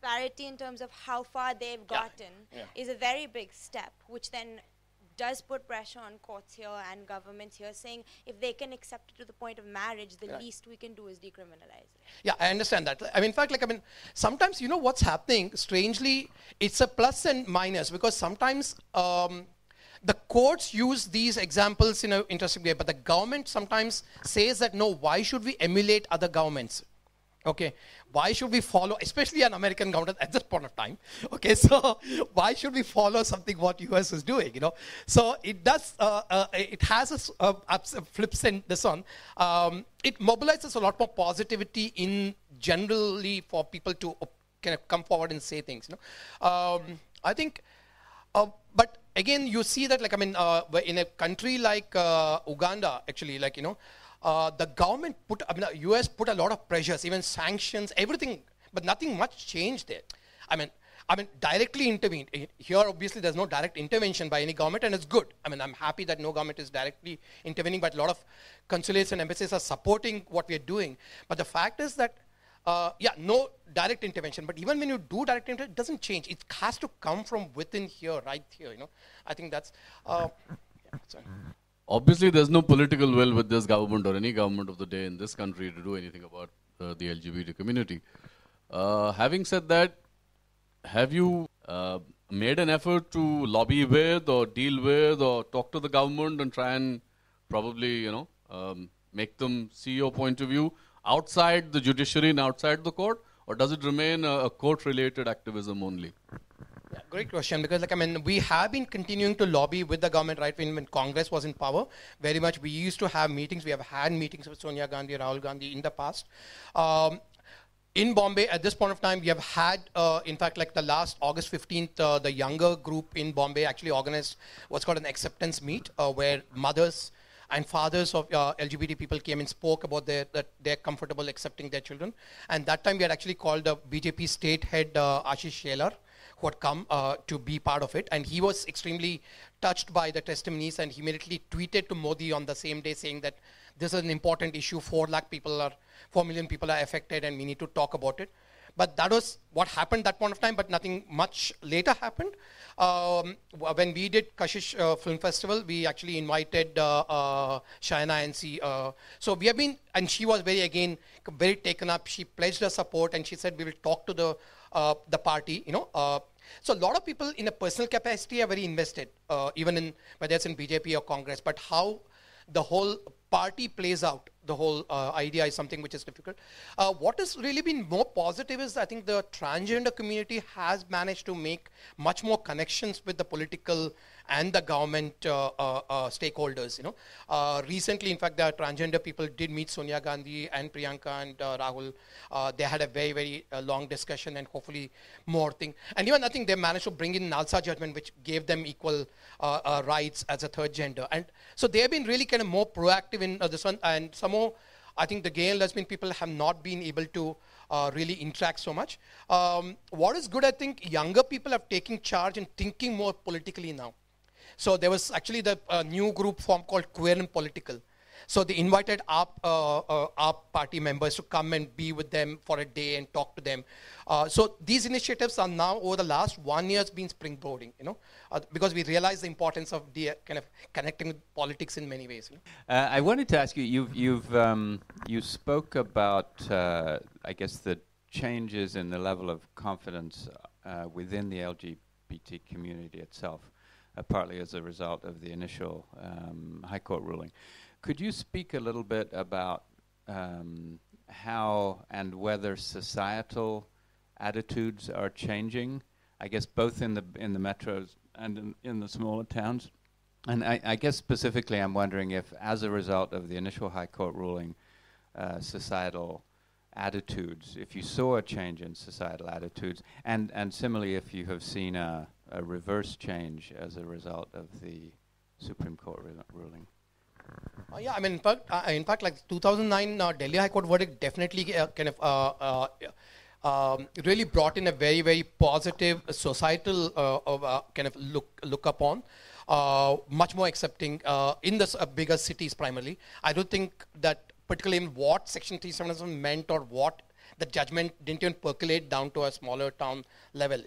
clarity in terms of how far they've gotten is a very big step, which then does put pressure on courts here and governments here, saying if they can accept it to the point of marriage, the least we can do is decriminalize it. Yeah, I understand that. I mean, in fact, like, I mean, sometimes, you know, what's happening, strangely, it's a plus and minus, because sometimes the courts use these examples in an interesting way, but the government sometimes says that, no, why should we emulate other governments? Okay, why should we follow, especially an American government at this point of time? Okay, so why should we follow something what US is doing? You know, so it does. It has a flips in this one. It mobilizes a lot more positivity in generally for people to kind of come forward and say things. You know, I think, but again, you see that, like, I mean, in a country like Uganda, actually, like, you know. The government put, I mean, the US put a lot of pressures, even sanctions, everything, but nothing much changed there. I mean, directly intervened. Here, obviously, there's no direct intervention by any government, and it's good. I mean, I'm happy that no government is directly intervening, but a lot of consulates and embassies are supporting what we are doing. But the fact is that, no direct intervention, but even when you do direct intervention, it doesn't change. It has to come from within here, right here, you know. I think that's, sorry. Obviously, there's no political will with this government or any government of the day in this country to do anything about the LGBT community. Having said that, have you made an effort to lobby with or deal with or talk to the government and try and probably, you know, make them see your point of view outside the judiciary and outside the court? Or does it remain a court-related activism only? Yeah, great question, because, like, I mean, we have been continuing to lobby with the government right when Congress was in power. Very much, we used to have meetings. We have had meetings with Sonia Gandhi, Rahul Gandhi in the past. In Bombay, at this point of time, we have had, in fact, like the last August 15th, the younger group in Bombay actually organized what's called an acceptance meet, where mothers and fathers of LGBT people came and spoke about that they're comfortable accepting their children. And that time, we had actually called the BJP state head, Ashish, who had come to be part of it. And he was extremely touched by the testimonies, and he immediately tweeted to Modi on the same day saying that this is an important issue, 4 million people are affected, and we need to talk about it. But that was what happened that point of time, but nothing much later happened. When we did Kashish Film Festival, we actually invited Shayana NC. So we have been, and she was very taken up. She pledged her support, and she said we will talk to the party, you know. So a lot of people in a personal capacity are very invested, even in whether it's in BJP or Congress. But how the whole party plays out, the whole idea is something which is difficult. What has really been more positive is I think the transgender community has managed to make much more connections with the political and the government stakeholders. You know, recently, in fact, the transgender people did meet Sonia Gandhi and Priyanka and Rahul. They had a very, very long discussion, and hopefully more thing. And even I think they managed to bring in Nalsa judgment, which gave them equal rights as a third gender. And so they have been really kind of more proactive in this one. And some more, I think the gay and lesbian people have not been able to really interact so much. What is good, I think, younger people are taking charge and thinking more politically now. So there was actually the new group form called Queer and Political. So they invited our party members to come and be with them for a day and talk to them. So these initiatives are now over the last 1 year been springboarding, you know, because we realize the importance of the kind of connecting with politics in many ways. You know? I wanted to ask you, you spoke about, I guess, the changes in the level of confidence within the LGBT community itself, partly as a result of the initial High Court ruling. Could you speak a little bit about how and whether societal attitudes are changing? I guess both in the metros and in the smaller towns. And I guess specifically, I'm wondering if, as a result of the initial High Court ruling, societal attitudes, if you saw a change in societal attitudes, and similarly, if you have seen a reverse change as a result of the Supreme Court ruling. Yeah, I mean, in fact, like 2009 Delhi High Court verdict definitely kind of really brought in a very, very positive societal kind of look upon, much more accepting in the bigger cities primarily. I don't think that particularly in what Section 377 meant or what the judgment didn't even percolate down to a smaller town level,